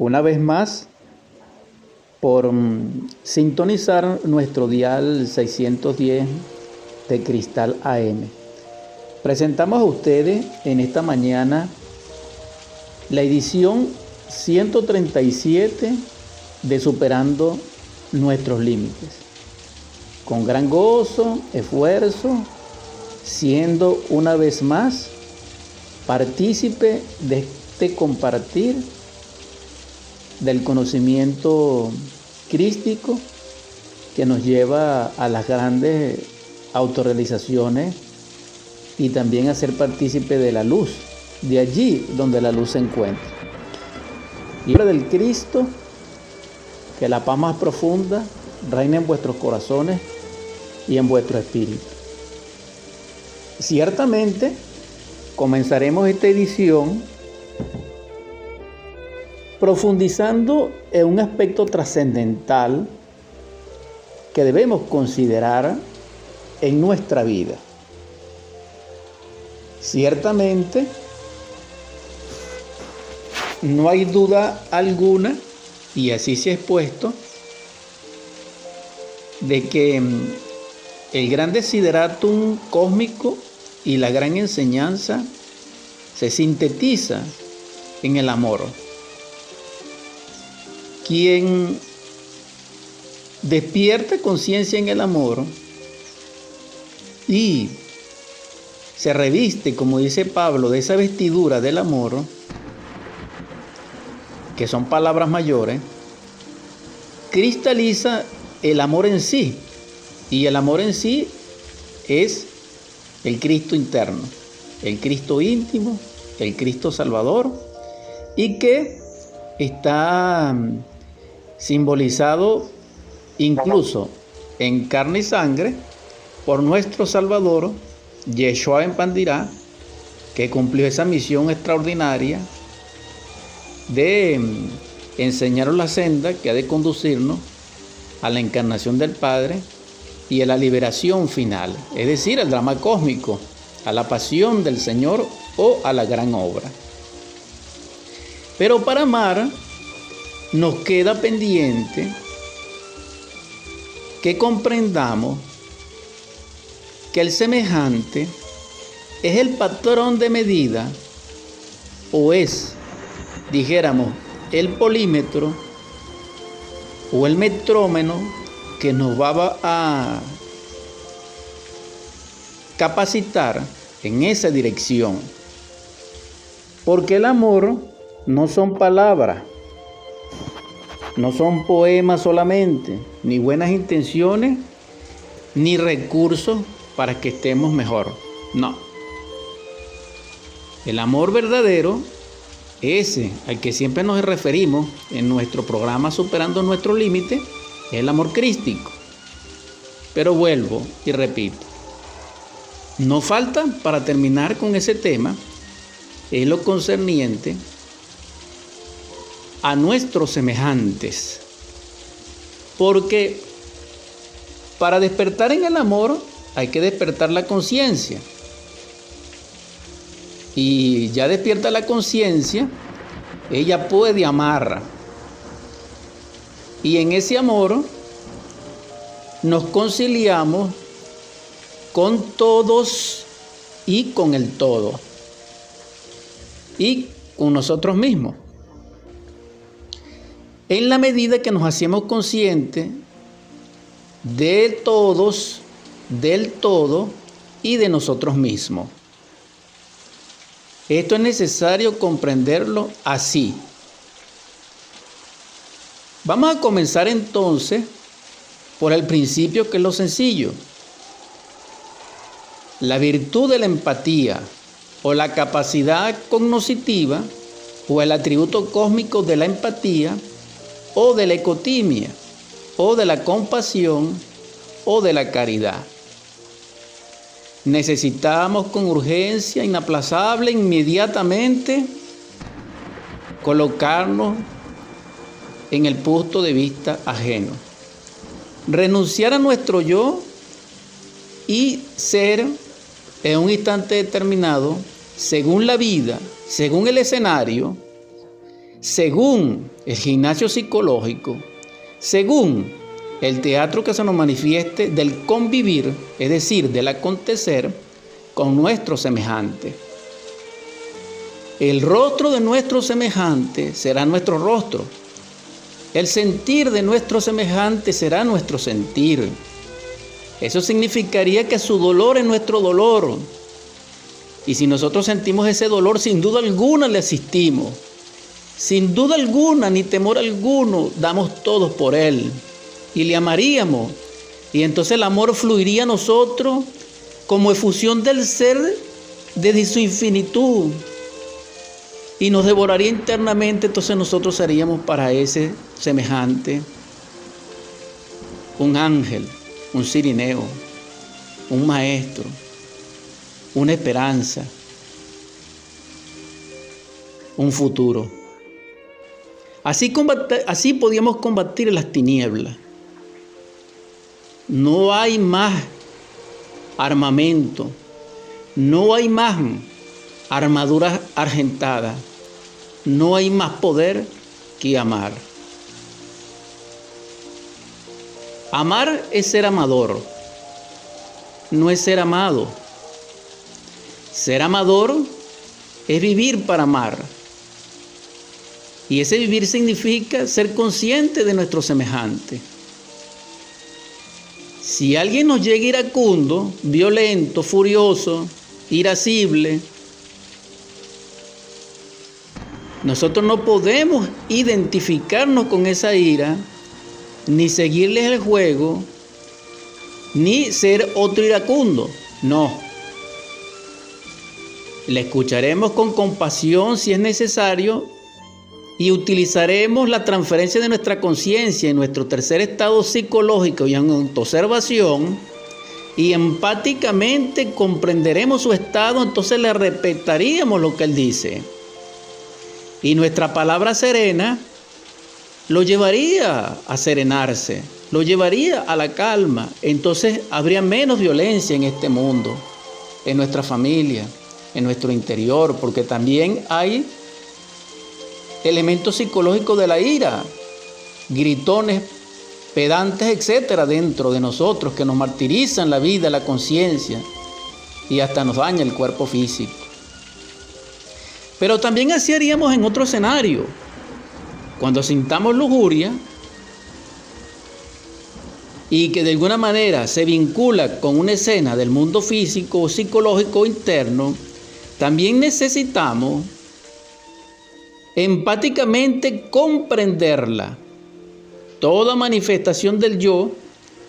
una vez más por sintonizar nuestro dial 610 de Cristal AM. Presentamos a ustedes en esta mañana la edición 137 de Superando Nuestros Límites. Con gran gozo, esfuerzo, siendo una vez más partícipe de este compartir del conocimiento crístico que nos lleva a las grandes autorrealizaciones y también a ser partícipe de la luz, de allí donde la luz se encuentra. Y del Cristo, que la paz más profunda reine en vuestros corazones y en vuestro espíritu. Ciertamente, comenzaremos esta edición profundizando en un aspecto trascendental que debemos considerar en nuestra vida. Ciertamente, no hay duda alguna, y así se ha expuesto, de que el gran desideratum cósmico y la gran enseñanza se sintetiza en el amor. Quien despierta conciencia en el amor y se reviste, como dice Pablo, de esa vestidura del amor, que son palabras mayores, cristaliza el amor en sí. Y el amor en sí es el Cristo interno, el Cristo íntimo, el Cristo Salvador, y que está simbolizado incluso en carne y sangre por nuestro Salvador, Yeshua ben Pandirá, que cumplió esa misión extraordinaria de enseñarnos la senda que ha de conducirnos a la encarnación del Padre y a la liberación final, es decir, al drama cósmico, a la pasión del Señor o a la gran obra. Pero para amar nos queda pendiente que comprendamos que el semejante es el patrón de medida o es, dijéramos, el polímetro o el metrónomo que nos va a capacitar en esa dirección. Porque el amor no son palabras, no son poemas solamente, ni buenas intenciones, ni recursos para que estemos mejor. No. El amor verdadero, ese al que siempre nos referimos en nuestro programa Superando Nuestros Límites, es el amor crístico. Pero vuelvo y repito, no falta para terminar con ese tema, es lo concerniente a nuestros semejantes. Porque para despertar en el amor hay que despertar la conciencia. Y ya despierta la conciencia, ella puede amar. Y en ese amor nos conciliamos con todos y con el todo. Y con nosotros mismos. En la medida que nos hacemos conscientes de todos, del todo y de nosotros mismos. Esto es necesario comprenderlo así. Vamos a comenzar entonces por el principio, que es lo sencillo. La virtud de la empatía o la capacidad cognoscitiva o el atributo cósmico de la empatía o de la ecotimia o de la compasión o de la caridad. Necesitamos con urgencia inaplazable, inmediatamente, colocarnos en el punto de vista ajeno. Renunciar a nuestro yo y ser en un instante determinado, según la vida, según el escenario, según el gimnasio psicológico, según el teatro que se nos manifieste del convivir, es decir, del acontecer con nuestro semejante. El rostro de nuestro semejante será nuestro rostro. El sentir de nuestro semejante será nuestro sentir. Eso significaría que su dolor es nuestro dolor. Y si nosotros sentimos ese dolor, sin duda alguna le asistimos. Sin duda alguna, ni temor alguno, damos todos por él. Y le amaríamos. Y entonces el amor fluiría a nosotros como efusión del ser desde su infinitud. Y nos devoraría internamente, entonces nosotros seríamos para ese semejante un ángel, un cirineo, un maestro, una esperanza, un futuro. Así podíamos combatir las tinieblas. No hay más armamento, no hay más armaduras argentadas, no hay más poder que amar. Amar es ser amador, no es ser amado. Ser amador es vivir para amar. Y ese vivir significa ser consciente de nuestro semejante. Si alguien nos llega iracundo, violento, furioso, irascible, nosotros no podemos identificarnos con esa ira, ni seguirles el juego, ni ser otro iracundo. No. Le escucharemos con compasión si es necesario y utilizaremos la transferencia de nuestra conciencia en nuestro tercer estado psicológico y en autoobservación y empáticamente comprenderemos su estado, entonces le respetaríamos lo que él dice. Y nuestra palabra serena lo llevaría a serenarse, lo llevaría a la calma. Entonces habría menos violencia en este mundo, en nuestra familia, en nuestro interior, porque también hay elementos psicológicos de la ira, gritones, pedantes, etcétera, dentro de nosotros que nos martirizan la vida, la conciencia y hasta nos daña el cuerpo físico. Pero también así haríamos en otro escenario. Cuando sintamos lujuria y que de alguna manera se vincula con una escena del mundo físico o psicológico interno, también necesitamos empáticamente comprenderla. Toda manifestación del yo,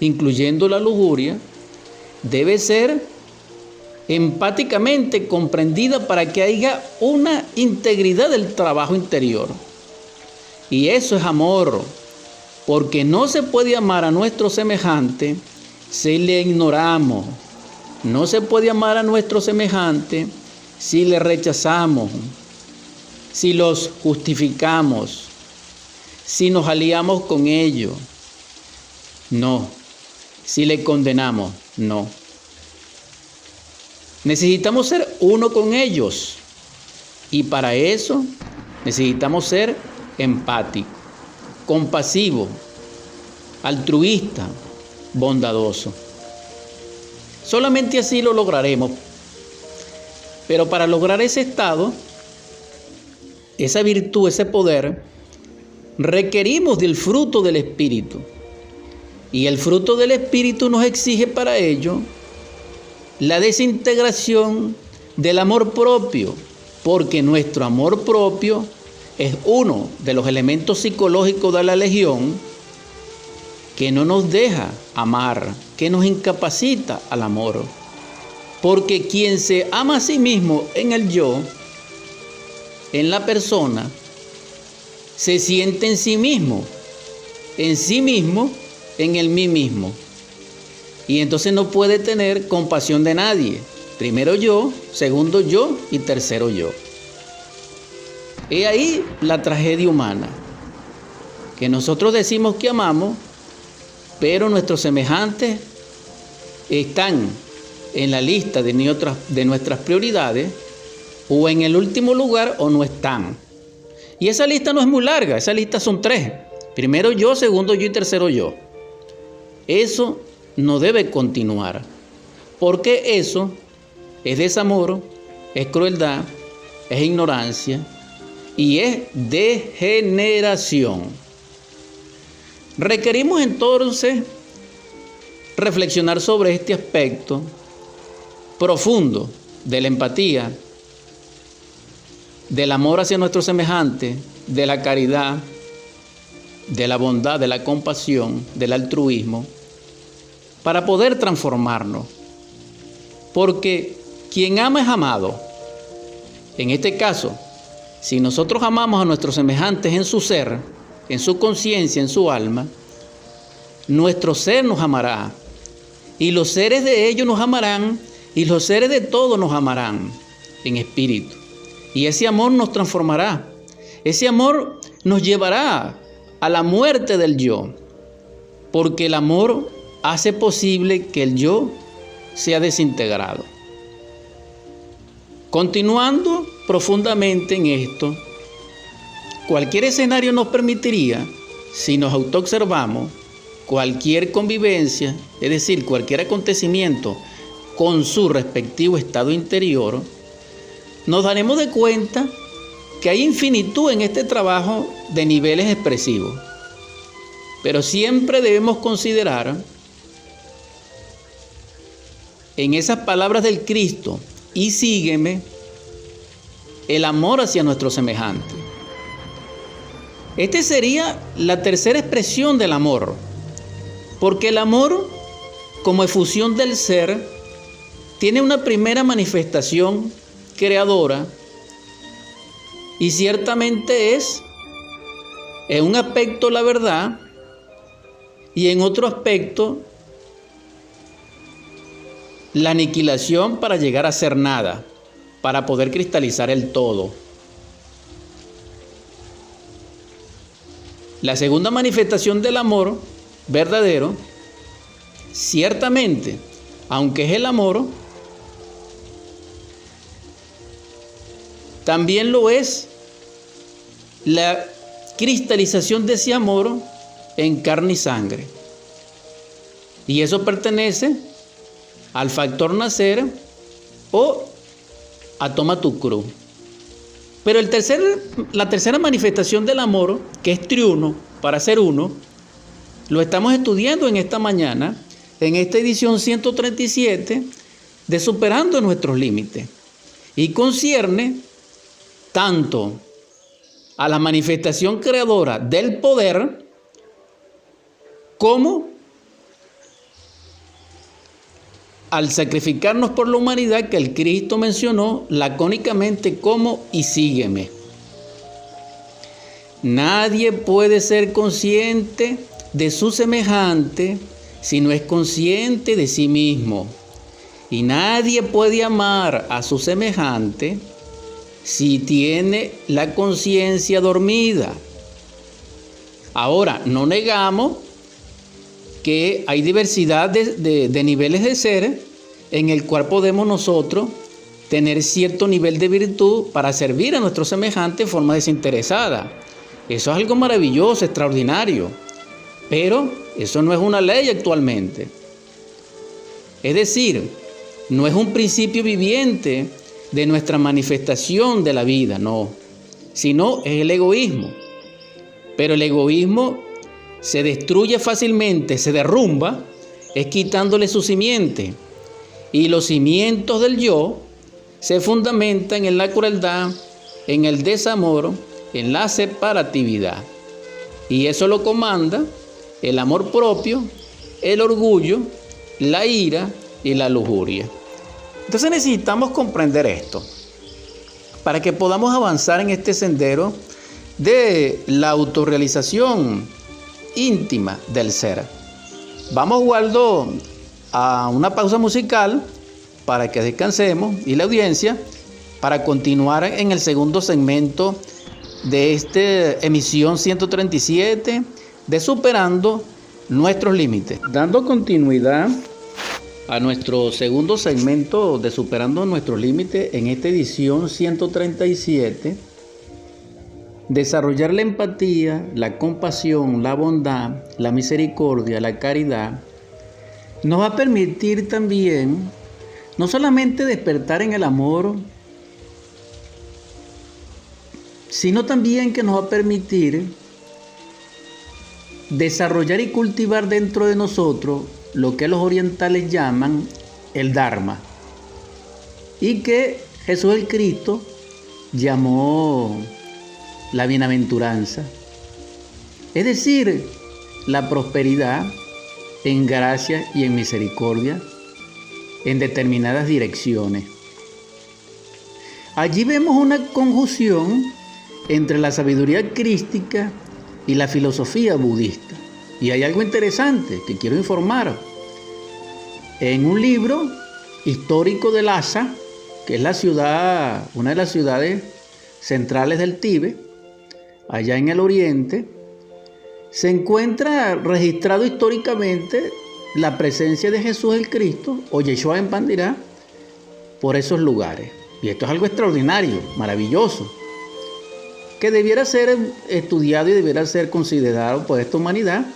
incluyendo la lujuria, debe ser empáticamente comprendida para que haya una integridad del trabajo interior. Y eso es amor, porque no se puede amar a nuestro semejante si le ignoramos. No se puede amar a nuestro semejante si le rechazamos, si los justificamos, si nos aliamos con ellos. No. Si le condenamos, no. Necesitamos ser uno con ellos y para eso necesitamos ser empático, compasivo, altruista, bondadoso. Solamente así lo lograremos. Pero para lograr ese estado, esa virtud, ese poder, requerimos del fruto del Espíritu. Y el fruto del Espíritu nos exige para ello la desintegración del amor propio, porque nuestro amor propio es uno de los elementos psicológicos de la legión que no nos deja amar, que nos incapacita al amor. Porque quien se ama a sí mismo en el yo, en la persona, se siente en sí mismo, en el mí mismo. Y entonces no puede tener compasión de nadie. Primero yo, segundo yo y tercero yo. He ahí la tragedia humana, que nosotros decimos que amamos, pero nuestros semejantes están en la lista de nuestras prioridades, o en el último lugar o no están. Y esa lista no es muy larga, esa lista son 3. Primero yo, segundo yo y tercero yo. Eso no debe continuar, porque eso es desamor, es crueldad, es ignorancia y es degeneración. Requerimos entonces reflexionar sobre este aspecto profundo de la empatía, del amor hacia nuestros semejantes, de la caridad, de la bondad, de la compasión, del altruismo, para poder transformarnos. Porque quien ama es amado. En este caso, si nosotros amamos a nuestros semejantes en su ser, en su conciencia, en su alma, nuestro ser nos amará. Y los seres de ellos nos amarán, y los seres de todos nos amarán en espíritu. Y ese amor nos transformará. Ese amor nos llevará a la muerte del yo. Porque el amor hace posible que el yo sea desintegrado. Continuando profundamente en esto, cualquier escenario nos permitiría, si nos autoobservamos, cualquier convivencia, es decir, cualquier acontecimiento con su respectivo estado interior, nos daremos de cuenta que hay infinitud en este trabajo de niveles expresivos. Pero siempre debemos considerar en esas palabras del Cristo, y sígueme, el amor hacia nuestro semejante. Esta sería la tercera expresión del amor, porque el amor, como efusión del ser, tiene una primera manifestación creadora y ciertamente es en un aspecto la verdad y en otro aspecto la aniquilación para llegar a ser nada, para poder cristalizar el todo. La segunda manifestación del amor verdadero, ciertamente, aunque es el amor, también lo es la cristalización de ese amor en carne y sangre. Y eso pertenece al factor nacer o a toma tu cruz. Pero la tercera manifestación del amor, que es triuno, para ser uno, lo estamos estudiando en esta mañana, en esta edición 137 de Superando Nuestros Límites. Y concierne tanto a la manifestación creadora del poder como al sacrificarnos por la humanidad que el Cristo mencionó lacónicamente como y sígueme. Nadie puede ser consciente de su semejante si no es consciente de sí mismo. Y nadie puede amar a su semejante si tiene la conciencia dormida. Ahora, no negamos que hay diversidad de niveles de ser en el cual podemos nosotros tener cierto nivel de virtud para servir a nuestros semejantes de forma desinteresada. Eso es algo maravilloso, extraordinario, pero eso no es una ley actualmente. Es decir, no es un principio viviente de nuestra manifestación de la vida, no, sino es el egoísmo. Pero el egoísmo se destruye fácilmente, se derrumba, es quitándole su simiente. Y los cimientos del yo se fundamentan en la crueldad, en el desamor, en la separatividad. Y eso lo comanda el amor propio, el orgullo, la ira y la lujuria. Entonces necesitamos comprender esto para que podamos avanzar en este sendero de la autorrealización íntima del ser. Vamos, Waldo, a una pausa musical para que descansemos y la audiencia para continuar en el segundo segmento de esta emisión 137 de Superando Nuestros Límites. Dando continuidad a nuestro segundo segmento de Superando Nuestros Límites en esta edición 137, Desarrollar la empatía, la compasión, la bondad, la misericordia, la caridad, nos va a permitir también no solamente despertar en el amor, sino también que nos va a permitir desarrollar y cultivar dentro de nosotros lo que los orientales llaman el Dharma, y que Jesús el Cristo llamó la bienaventuranza, es decir, la prosperidad en gracia y en misericordia en determinadas direcciones. Allí vemos una conjunción entre la sabiduría crística y la filosofía budista. Y hay algo interesante que quiero informar. En un libro histórico de Lhasa, que es la ciudad, una de las ciudades centrales del Tíbet, allá en el oriente, se encuentra registrado históricamente la presencia de Jesús el Cristo o Yeshua en Pandirá por esos lugares. Y esto es algo extraordinario, maravilloso, que debiera ser estudiado y debiera ser considerado por esta humanidad,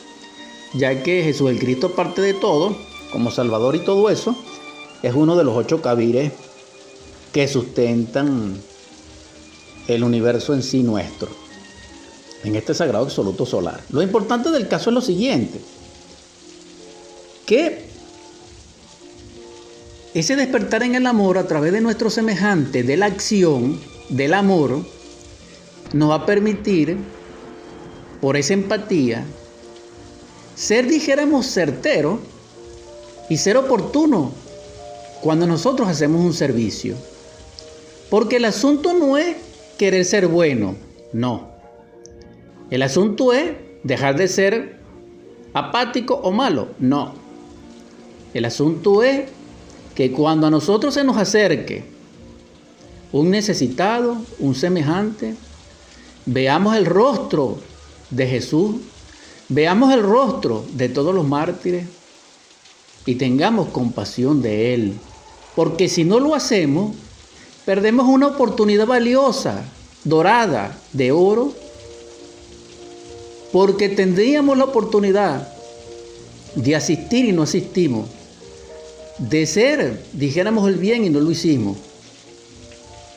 ya que Jesús el Cristo, aparte de todo, como Salvador y todo eso, es uno de los 8 cabires que sustentan el universo en sí nuestro, en este sagrado absoluto solar. Lo importante del caso es lo siguiente, que ese despertar en el amor a través de nuestro semejante, de la acción, del amor, nos va a permitir, por esa empatía, ser, dijéramos, certero y ser oportuno cuando nosotros hacemos un servicio. Porque el asunto no es querer ser bueno, no. El asunto es dejar de ser apático o malo, no. El asunto es que cuando a nosotros se nos acerque un necesitado, un semejante, veamos el rostro de Jesús, veamos el rostro de todos los mártires y tengamos compasión de Él. Porque si no lo hacemos, perdemos una oportunidad valiosa, dorada, de oro, porque tendríamos la oportunidad de asistir y no asistimos, de ser, dijéramos, el bien y no lo hicimos.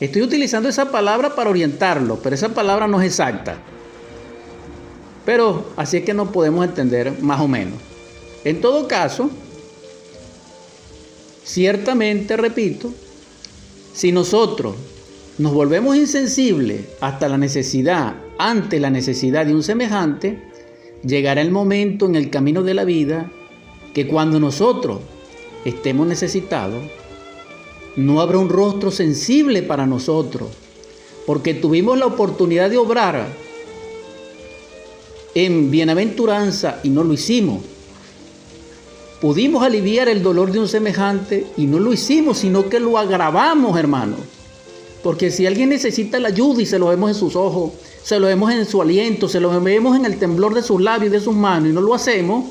Estoy utilizando esa palabra para orientarlo, pero esa palabra no es exacta. Pero así es que nos podemos entender más o menos. En todo caso, ciertamente, repito, si nosotros nos volvemos insensibles ante la necesidad de un semejante, llegará el momento en el camino de la vida que cuando nosotros estemos necesitados, no habrá un rostro sensible para nosotros, porque tuvimos la oportunidad de obrar en bienaventuranza y no lo hicimos. Pudimos aliviar el dolor de un semejante y no lo hicimos, sino que lo agravamos, hermano. Porque si alguien necesita la ayuda y se lo vemos en sus ojos, se lo vemos en su aliento, se lo vemos en el temblor de sus labios y de sus manos y no lo hacemos,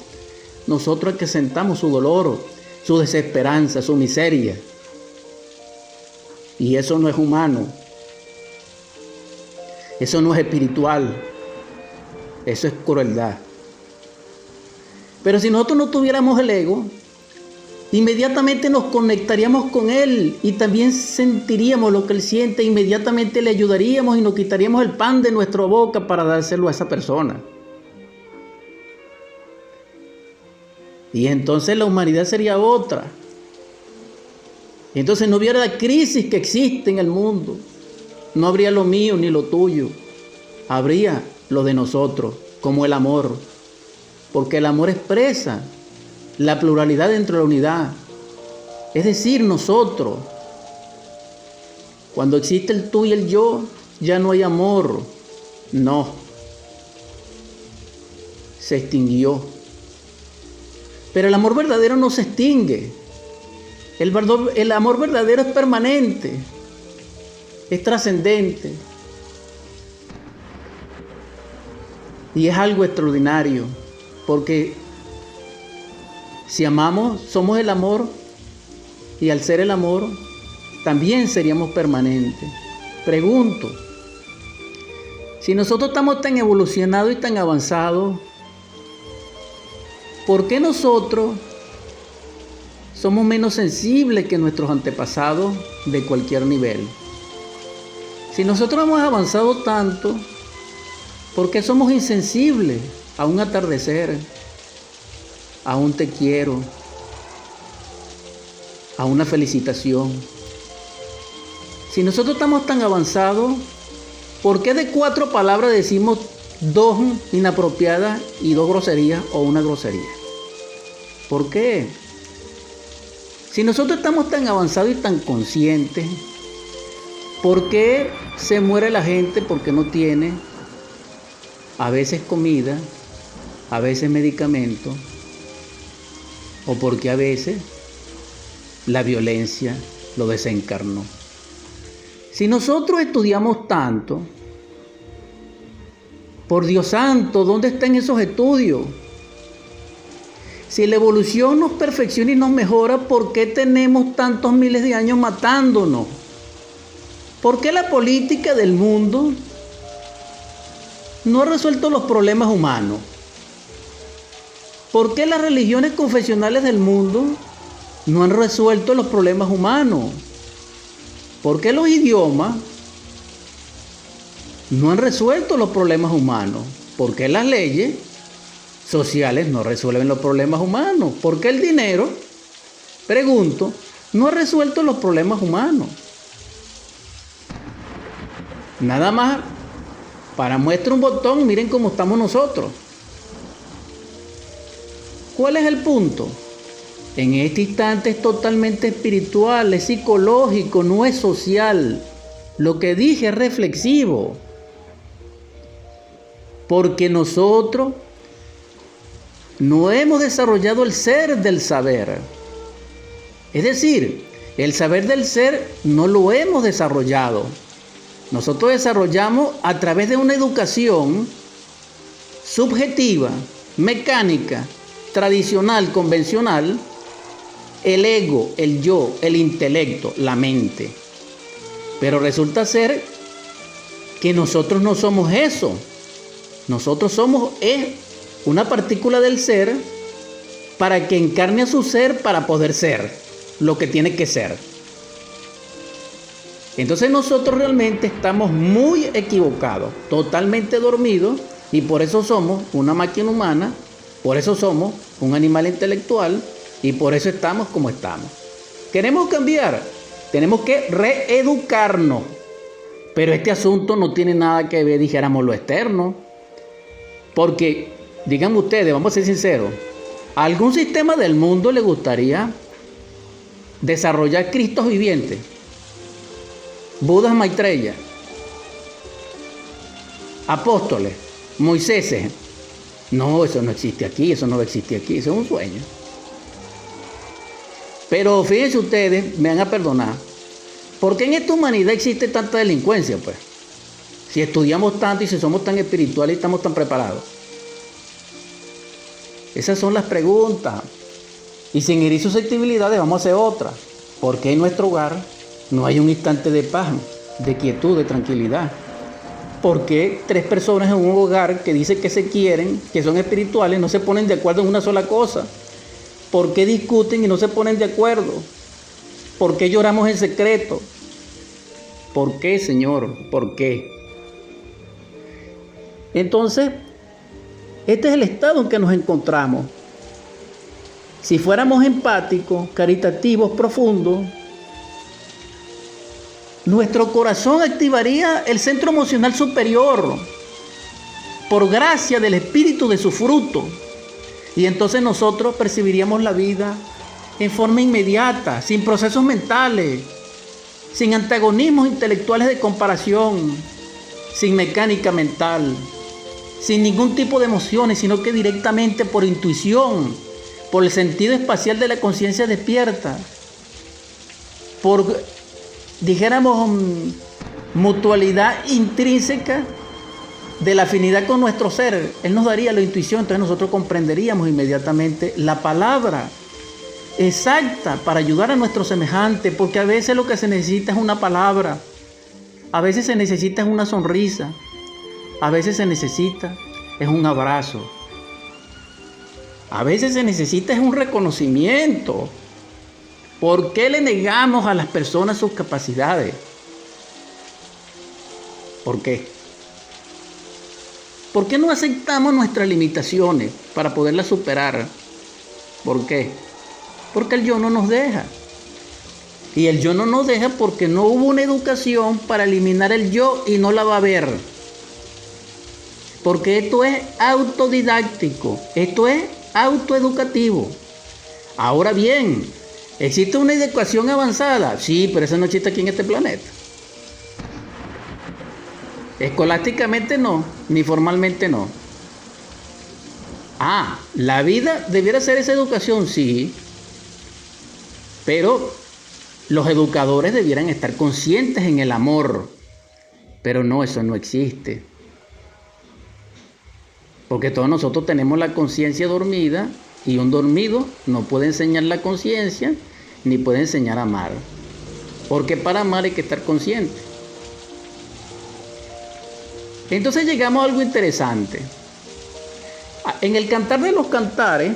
nosotros acrecentamos su dolor, su desesperanza, su miseria. Y eso no es humano. Eso no es espiritual. Eso es crueldad. Pero si nosotros no tuviéramos el ego, inmediatamente nos conectaríamos con Él y también sentiríamos lo que Él siente. Inmediatamente le ayudaríamos y nos quitaríamos el pan de nuestra boca para dárselo a esa persona. Y entonces la humanidad sería otra. Entonces no hubiera la crisis que existe en el mundo. No habría lo mío ni lo tuyo. Habría lo de nosotros, como el amor. Porque el amor expresa la pluralidad dentro de la unidad. Es decir, nosotros. Cuando existe el tú y el yo, ya no hay amor. No. Se extinguió. Pero el amor verdadero no se extingue. El amor verdadero es permanente, es trascendente y es algo extraordinario, porque si amamos, somos el amor, y al ser el amor, también seríamos permanentes. Pregunto, Si nosotros estamos tan evolucionados y tan avanzados, ¿por qué nosotros somos menos sensibles que nuestros antepasados de cualquier nivel? Si nosotros hemos avanzado tanto, ¿por qué somos insensibles a un atardecer, a un te quiero, a una felicitación? Si nosotros estamos tan avanzados, ¿por qué de 4 palabras decimos 2 inapropiadas y 2 groserías o una grosería? ¿Por qué? Si nosotros estamos tan avanzados y tan conscientes, ¿por qué se muere la gente porque no tiene a veces comida, a veces medicamentos, o porque a veces la violencia lo desencarnó? Si nosotros estudiamos tanto, por Dios santo, ¿dónde están esos estudios? Si la evolución nos perfecciona y nos mejora, ¿por qué tenemos tantos miles de años matándonos? ¿Por qué la política del mundo no ha resuelto los problemas humanos? ¿Por qué las religiones confesionales del mundo no han resuelto los problemas humanos? ¿Por qué los idiomas no han resuelto los problemas humanos? ¿Por qué las leyes sociales no resuelven los problemas humanos? ¿Por qué el dinero, pregunto, no ha resuelto los problemas humanos? Nada más, para muestra un botón, miren cómo estamos nosotros. ¿Cuál es el punto? En este instante es totalmente espiritual, es psicológico, no es social. Lo que dije es reflexivo. Porque nosotros no hemos desarrollado el ser del saber. Es decir, el saber del ser no lo hemos desarrollado. Nosotros desarrollamos a través de una educación subjetiva, mecánica, tradicional, convencional, el ego, el yo, el intelecto, la mente. Pero resulta ser que nosotros no somos eso. Nosotros somos una partícula del ser para que encarne a su ser para poder ser lo que tiene que ser. Entonces nosotros realmente estamos muy equivocados, totalmente dormidos, y por eso somos una máquina humana, por eso somos un animal intelectual, y por eso estamos como estamos. ¿Queremos cambiar? Tenemos que reeducarnos. Pero este asunto no tiene nada que ver, dijéramos, lo externo. Porque, digan ustedes, vamos a ser sinceros, ¿a algún sistema del mundo le gustaría desarrollar Cristos vivientes? Budas Maitreya, apóstoles, Moiséses. No, eso no existe aquí, eso no va a existir aquí, eso es un sueño. Pero fíjense ustedes, me van a perdonar, ¿por qué en esta humanidad existe tanta delincuencia, pues? Si estudiamos tanto y si somos tan espirituales y estamos tan preparados. Esas son las preguntas. Y sin herir susceptibilidades vamos a hacer otra. ¿Por qué en nuestro hogar no hay un instante de paz, de quietud, de tranquilidad? ¿Por qué 3 personas en un hogar que dicen que se quieren, que son espirituales, no se ponen de acuerdo en una sola cosa? ¿Por qué discuten y no se ponen de acuerdo? ¿Por qué lloramos en secreto? ¿Por qué, Señor? ¿Por qué? Entonces, este es el estado en que nos encontramos. Si fuéramos empáticos, caritativos, profundos, nuestro corazón activaría el centro emocional superior por gracia del espíritu de su fruto. Y entonces nosotros percibiríamos la vida en forma inmediata, sin procesos mentales, sin antagonismos intelectuales de comparación, sin mecánica mental, sin ningún tipo de emociones, sino que directamente por intuición, por el sentido espacial de la conciencia despierta, por, dijéramos, mutualidad intrínseca de la afinidad con nuestro ser. Él nos daría la intuición, entonces nosotros comprenderíamos inmediatamente la palabra exacta para ayudar a nuestro semejante, porque a veces lo que se necesita es una palabra, a veces se necesita una sonrisa, a veces se necesita es un abrazo. A veces se necesita es un reconocimiento. ¿Por qué le negamos a las personas sus capacidades? ¿Por qué? ¿Por qué no aceptamos nuestras limitaciones para poderlas superar? ¿Por qué? Porque el yo no nos deja. Y el yo no nos deja porque no hubo una educación para eliminar el yo y no la va a haber. Porque esto es autodidáctico, esto es autoeducativo. Ahora bien, ¿existe una educación avanzada? Sí, pero esa no existe aquí en este planeta. Escolásticamente no, ni formalmente no. La vida debiera ser esa educación, sí. Pero los educadores debieran estar conscientes en el amor. Pero no, eso no existe. Porque todos nosotros tenemos la conciencia dormida y un dormido no puede enseñar la conciencia ni puede enseñar a amar. Porque para amar hay que estar consciente. Entonces llegamos a algo interesante. En el Cantar de los Cantares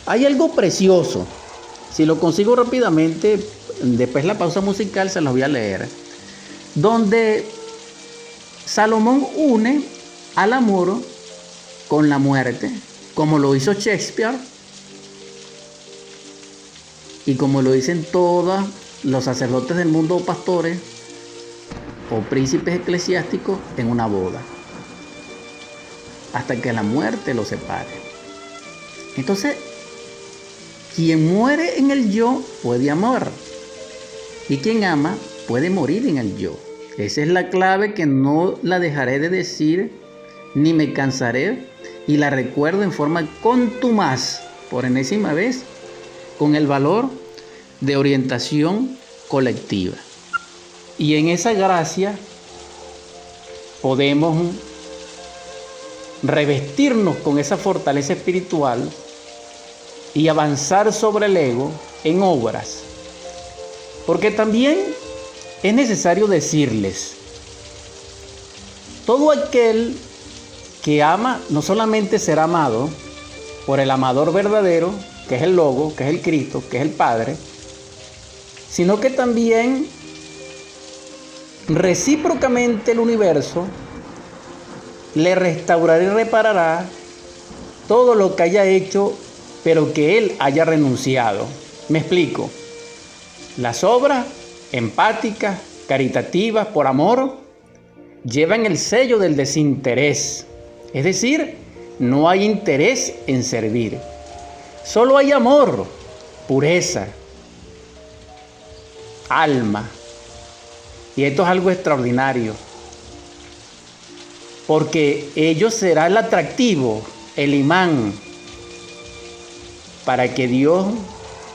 hay algo precioso. Si lo consigo rápidamente, después de la pausa musical se los voy a leer. Donde Salomón une al amor con la muerte, como lo hizo Shakespeare y como lo dicen todos los sacerdotes del mundo o pastores o príncipes eclesiásticos en una boda, hasta que la muerte los separe. Entonces, quien muere en el yo puede amar, y quien ama puede morir en el yo. Esa es la clave que no la dejaré de decir, ni me cansaré, y la recuerdo en forma contumaz, por enésima vez, con el valor de orientación colectiva. Y en esa gracia podemos revestirnos con esa fortaleza espiritual y avanzar sobre el ego en obras. Porque también es necesario decirles, todo aquel que ama no solamente será amado por el amador verdadero, que es el Logo, que es el Cristo, que es el Padre, sino que también recíprocamente el universo le restaurará y reparará todo lo que haya hecho, pero que él haya renunciado. Me explico. Las obras empáticas, caritativas, por amor, llevan el sello del desinterés. Es decir, no hay interés en servir. Solo hay amor, pureza, alma. Y esto es algo extraordinario. Porque ello será el atractivo, el imán, para que Dios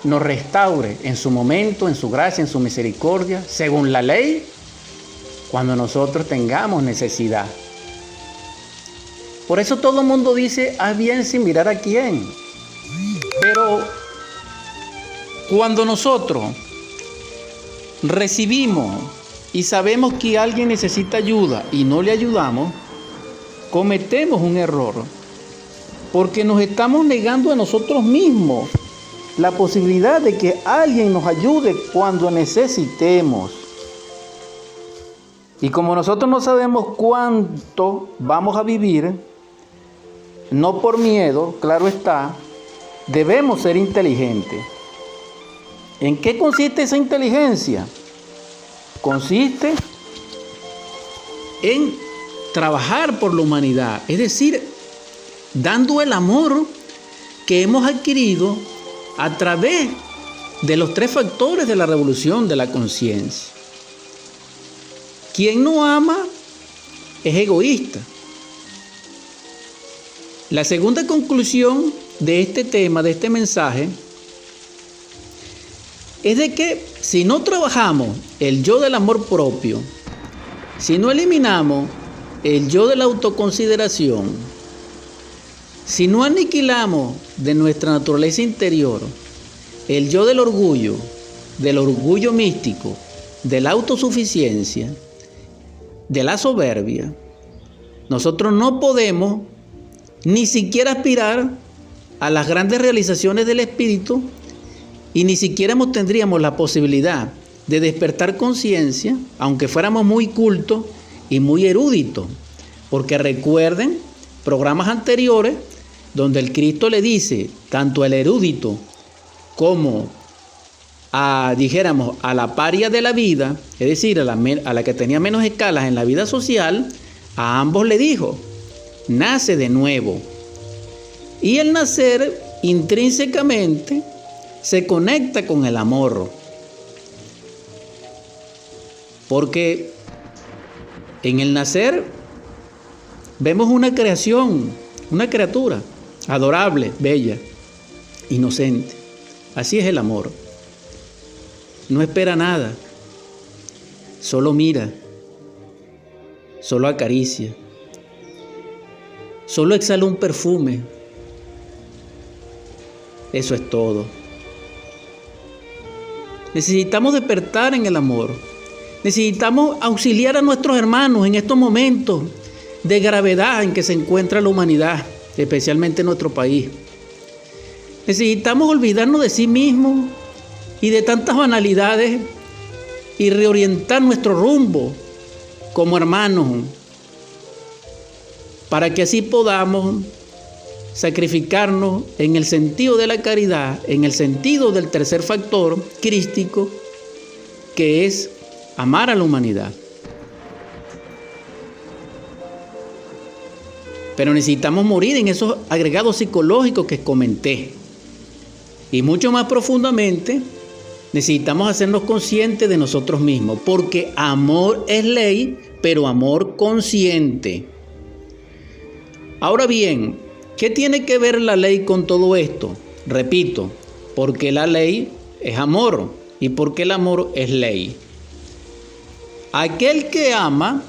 nos restaure en su momento, en su gracia, en su misericordia, según la ley, cuando nosotros tengamos necesidad. Por eso todo el mundo dice, haz bien sin mirar a quién. Pero cuando nosotros recibimos y sabemos que alguien necesita ayuda y no le ayudamos, cometemos un error. Porque nos estamos negando a nosotros mismos la posibilidad de que alguien nos ayude cuando necesitemos. Y como nosotros no sabemos cuánto vamos a vivir, no por miedo, claro está, debemos ser inteligentes. ¿En qué consiste esa inteligencia? Consiste en trabajar por la humanidad, es decir, dando el amor que hemos adquirido a través de los 3 factores de la revolución de la conciencia. Quien no ama es egoísta. La segunda conclusión de este tema, de este mensaje, es de que si no trabajamos el yo del amor propio, si no eliminamos el yo de la autoconsideración, si no aniquilamos de nuestra naturaleza interior el yo del orgullo místico, de la autosuficiencia, de la soberbia, nosotros no podemos ni siquiera aspirar a las grandes realizaciones del espíritu y ni siquiera tendríamos la posibilidad de despertar conciencia, aunque fuéramos muy cultos y muy eruditos. Porque recuerden programas anteriores donde el Cristo le dice tanto al erudito como a la paria de la vida, es decir, a la que tenía menos escalas en la vida social, a ambos le dijo: nace de nuevo. Y el nacer intrínsecamente se conecta con el amor. Porque en el nacer vemos una creación, una criatura adorable, bella, inocente. Así es el amor. No espera nada, solo mira, solo acaricia, solo exhala un perfume. Eso es todo. Necesitamos despertar en el amor. Necesitamos auxiliar a nuestros hermanos en estos momentos de gravedad en que se encuentra la humanidad, especialmente en nuestro país. Necesitamos olvidarnos de sí mismos y de tantas banalidades y reorientar nuestro rumbo como hermanos, para que así podamos sacrificarnos en el sentido de la caridad, en el sentido del tercer factor crístico, que es amar a la humanidad. Pero necesitamos morir en esos agregados psicológicos que comenté. Y mucho más profundamente, necesitamos hacernos conscientes de nosotros mismos, porque amor es ley, pero amor consciente. Ahora bien, ¿qué tiene que ver la ley con todo esto? Repito, porque la ley es amor y porque el amor es ley. Aquel que ama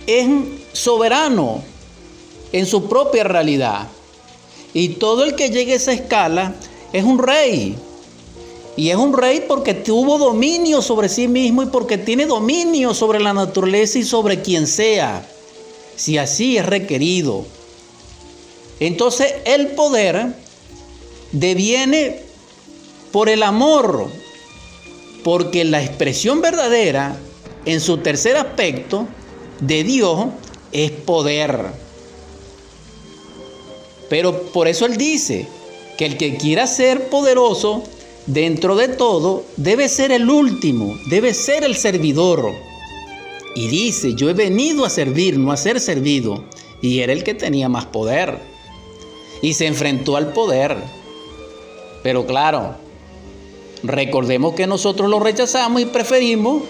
es soberano en su propia realidad. Y todo el que llegue a esa escala es un rey. Y es un rey porque tuvo dominio sobre sí mismo y porque tiene dominio sobre la naturaleza y sobre quien sea, si así es requerido. Entonces el poder deviene por el amor, porque la expresión verdadera en su tercer aspecto de Dios es poder. Pero por eso él dice que el que quiera ser poderoso dentro de todo debe ser el último, debe ser el servidor. Y dice: yo he venido a servir, no a ser servido. Y era el que tenía más poder. Y se enfrentó al poder. Pero claro, recordemos que nosotros lo rechazamos y preferimos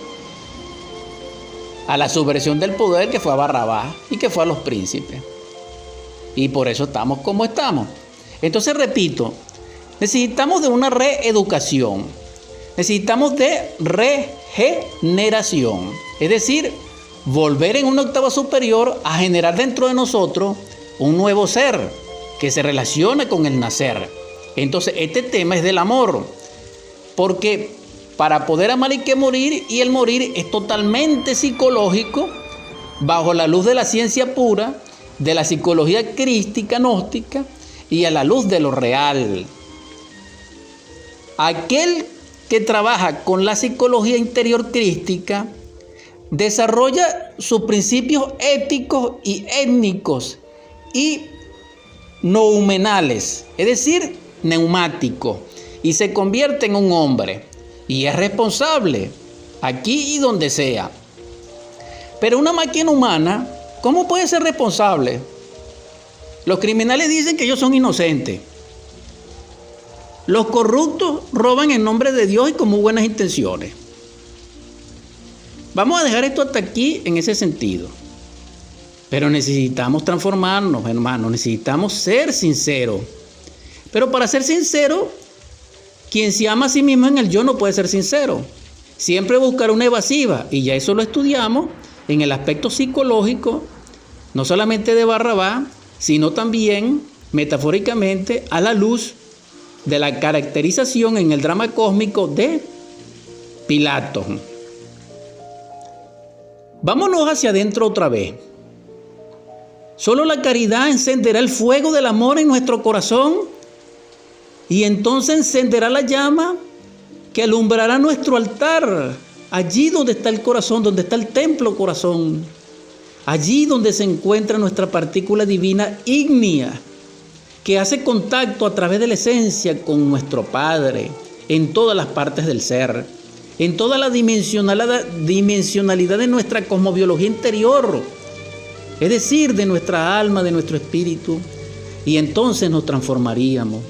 a la subversión del poder, que fue a Barrabás y que fue a los príncipes. Y por eso estamos como estamos. Entonces, repito, necesitamos de una reeducación. Necesitamos de regeneración. Es decir, volver en una octava superior a generar dentro de nosotros un nuevo ser que se relaciona con el nacer. Entonces, este tema es del amor. Porque para poder amar hay que morir, y el morir es totalmente psicológico, bajo la luz de la ciencia pura, de la psicología crística, gnóstica, y a la luz de lo real. Aquel que trabaja con la psicología interior crística desarrolla sus principios éticos y étnicos y noumenales, es decir, neumáticos, y se convierte en un hombre y es responsable aquí y donde sea. Pero una máquina humana, ¿cómo puede ser responsable? Los criminales dicen que ellos son inocentes. Los corruptos roban en nombre de Dios y con muy buenas intenciones. Vamos a dejar esto hasta aquí en ese sentido. Pero necesitamos transformarnos, hermanos. Necesitamos ser sinceros. Pero para ser sincero, quien se ama a sí mismo en el yo no puede ser sincero. Siempre buscará una evasiva. Y ya eso lo estudiamos en el aspecto psicológico, no solamente de Barrabás, sino también metafóricamente a la luz de la caracterización en el drama cósmico de Pilato. Vámonos hacia adentro otra vez. Solo la caridad encenderá el fuego del amor en nuestro corazón y entonces encenderá la llama que alumbrará nuestro altar, allí donde está el corazón, donde está el templo corazón, allí donde se encuentra nuestra partícula divina ígnea, que hace contacto a través de la esencia con nuestro Padre en todas las partes del ser, en toda la dimensionalidad de nuestra cosmobiología interior, es decir, de nuestra alma, de nuestro espíritu, y entonces nos transformaríamos.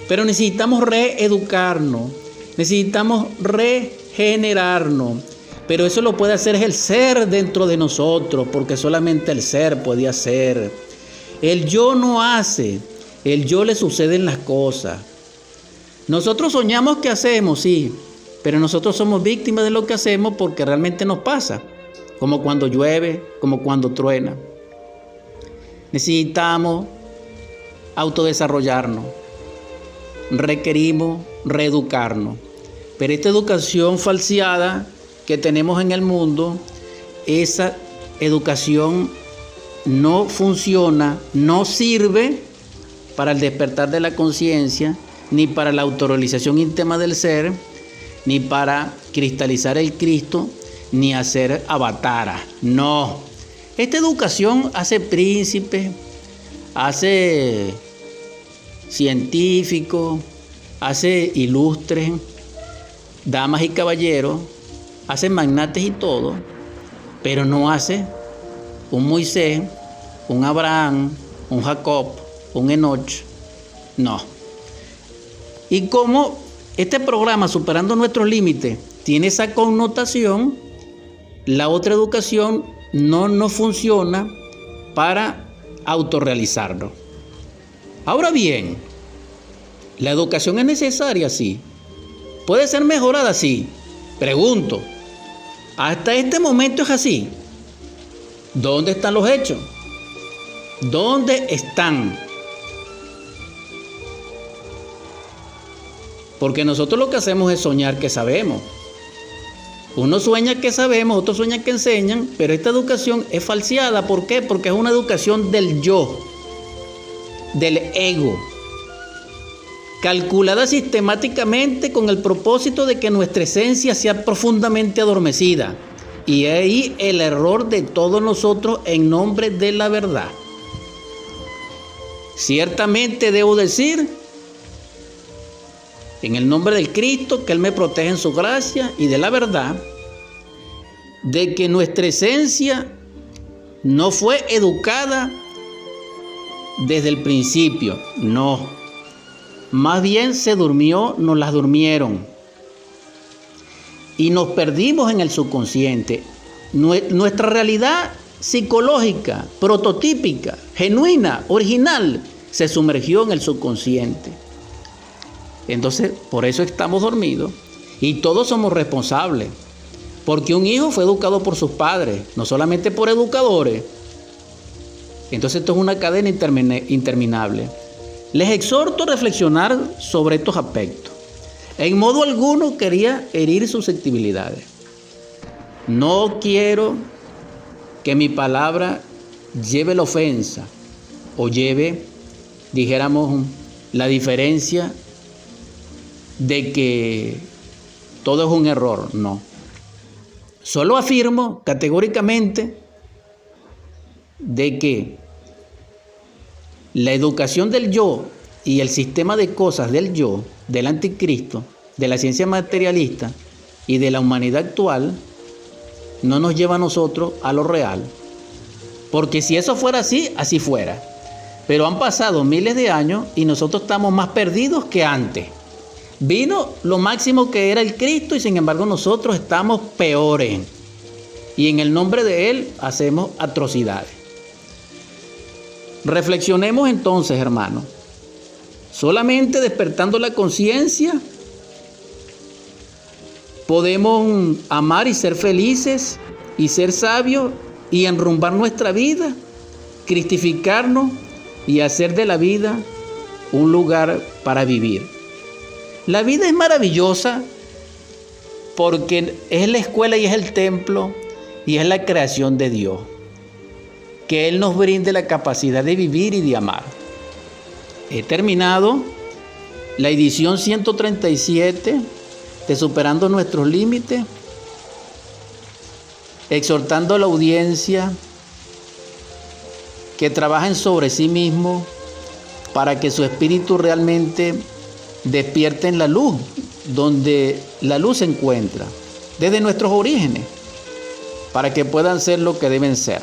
Pero necesitamos reeducarnos, necesitamos regenerarnos, pero eso lo puede hacer el ser dentro de nosotros, porque solamente el ser puede hacer. El yo no hace, el yo le suceden las cosas. Nosotros soñamos que hacemos, sí, pero nosotros somos víctimas de lo que hacemos porque realmente nos pasa. Como cuando llueve, como cuando truena. Necesitamos autodesarrollarnos. Requerimos reeducarnos. Pero esta educación falseada que tenemos en el mundo, esa educación no funciona, no sirve para el despertar de la conciencia, ni para la autorrealización íntima del ser, ni para cristalizar el Cristo, ni hacer avatara. No. Esta educación hace príncipes, hace científicos, hace ilustres, damas y caballeros, hace magnates y todo, pero no hace un Moisés, un Abraham, un Jacob, un Enoch. No. Y como este programa, Superando Nuestros Límites, tiene esa connotación, la otra educación no funciona para autorrealizarnos. Ahora bien, la educación es necesaria, sí. ¿Puede ser mejorada? Sí. Pregunto, ¿hasta este momento es así? ¿Dónde están los hechos? ¿Dónde están? Porque nosotros lo que hacemos es soñar que sabemos. Uno sueña que sabemos, otros sueñan que enseñan, pero esta educación es falseada. ¿Por qué? Porque es una educación del yo, del ego, calculada sistemáticamente con el propósito de que nuestra esencia sea profundamente adormecida. Y ahí el error de todos nosotros en nombre de la verdad. Ciertamente debo decir, en el nombre del Cristo, que Él me protege en su gracia y de la verdad, de que nuestra esencia no fue educada desde el principio, no. Más bien se durmió, nos las durmieron. Y nos perdimos en el subconsciente. Nuestra realidad psicológica, prototípica, genuina, original, se sumergió en el subconsciente. Entonces, por eso estamos dormidos y todos somos responsables. Porque un hijo fue educado por sus padres, no solamente por educadores. Entonces esto es una cadena interminable. Les exhorto a reflexionar sobre estos aspectos. En modo alguno quería herir susceptibilidades. No quiero que mi palabra lleve la ofensa o lleve, dijéramos, la diferencia de que todo es un error. No. Solo afirmo categóricamente de que la educación del yo y el sistema de cosas del yo, del anticristo, de la ciencia materialista y de la humanidad actual, no nos lleva a nosotros a lo real. Porque si eso fuera así, así fuera. Pero han pasado miles de años y nosotros estamos más perdidos que antes. Vino lo máximo que era el Cristo y sin embargo nosotros estamos peores. Y en el nombre de Él hacemos atrocidades. Reflexionemos entonces, hermanos. Solamente despertando la conciencia podemos amar y ser felices y ser sabios y enrumbar nuestra vida, cristificarnos y hacer de la vida un lugar para vivir. La vida es maravillosa porque es la escuela y es el templo y es la creación de Dios. que Él nos brinde la capacidad de vivir y de amar. He terminado la edición 137 de Superando Nuestros Límites, exhortando a la audiencia que trabajen sobre sí mismos para que su espíritu realmente despierte en la luz, donde la luz se encuentra, desde nuestros orígenes, para que puedan ser lo que deben ser.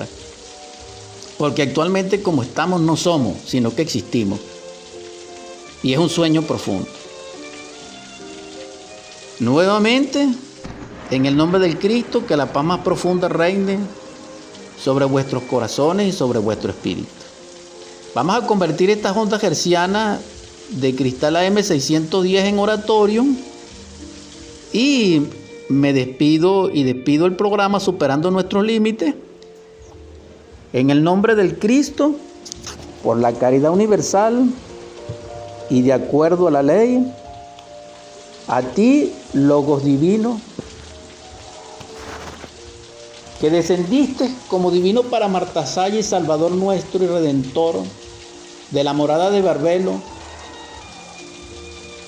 Porque actualmente como estamos no somos, sino que existimos. Y es un sueño profundo. Nuevamente, en el nombre del Cristo, que la paz más profunda reine sobre vuestros corazones y sobre vuestro espíritu. Vamos a convertir estas ondas hertzianas de cristal AM610 en oratorio. Y me despido el programa Superando Nuestros Límites. En el nombre del Cristo, por la caridad universal y de acuerdo a la ley, a ti, Logos Divino, que descendiste como divino para Martasaya y Salvador nuestro y Redentor, de la morada de Barbelo,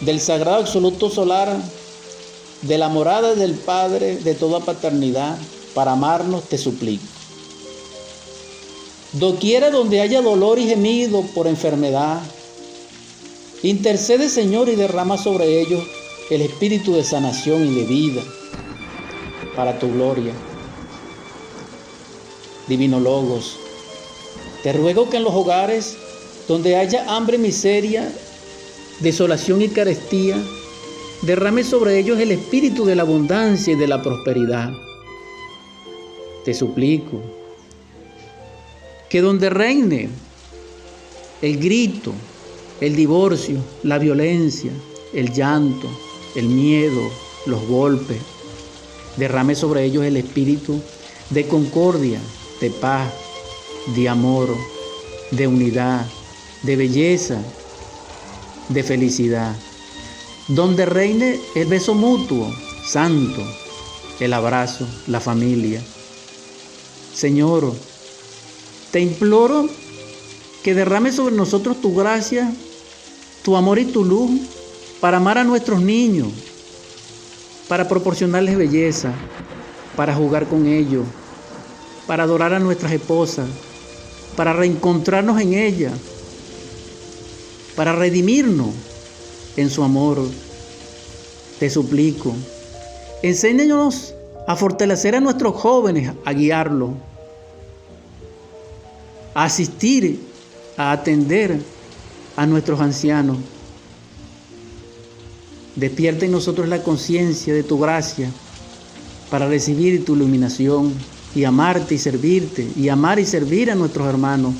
del sagrado absoluto solar, de la morada del Padre de toda paternidad, para amarnos te suplico. Doquiera donde haya dolor y gemido por enfermedad, intercede, Señor, y derrama sobre ellos el espíritu de sanación y de vida para tu gloria. Divino Logos, te ruego que en los hogares donde haya hambre, miseria, desolación y carestía, derrame sobre ellos el espíritu de la abundancia y de la prosperidad. Te suplico que donde reine el grito, el divorcio, la violencia, el llanto, el miedo, los golpes, derrame sobre ellos el espíritu de concordia, de paz, de amor, de unidad, de belleza, de felicidad. Donde reine el beso mutuo, santo, el abrazo, la familia. Señor, te imploro que derrame sobre nosotros tu gracia, tu amor y tu luz para amar a nuestros niños, para proporcionarles belleza, para jugar con ellos, para adorar a nuestras esposas, para reencontrarnos en ellas, para redimirnos en su amor. Te suplico, enséñanos a fortalecer a nuestros jóvenes, a guiarlos, a asistir, a atender a nuestros ancianos. Despierta en nosotros la conciencia de tu gracia para recibir tu iluminación y amarte y servirte, y amar y servir a nuestros hermanos.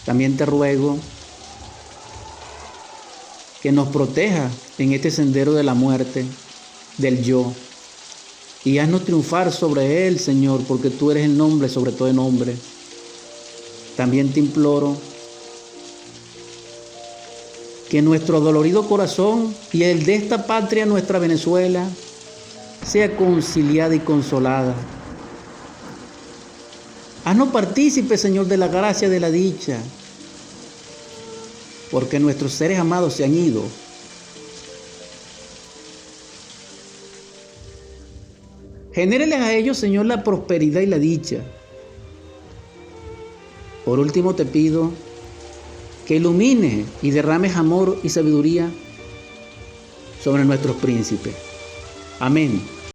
También te ruego que nos proteja en este sendero de la muerte, del yo, y haznos triunfar sobre él, Señor, porque tú eres el nombre sobre todo nombre. También te imploro que nuestro dolorido corazón y el de esta patria, nuestra Venezuela, sea conciliada y consolada. Haznos partícipes, Señor, de la gracia de la dicha, porque nuestros seres amados se han ido. Genéreles a ellos, Señor, la prosperidad y la dicha. Por último te pido que ilumines y derrames amor y sabiduría sobre nuestros príncipes. Amén.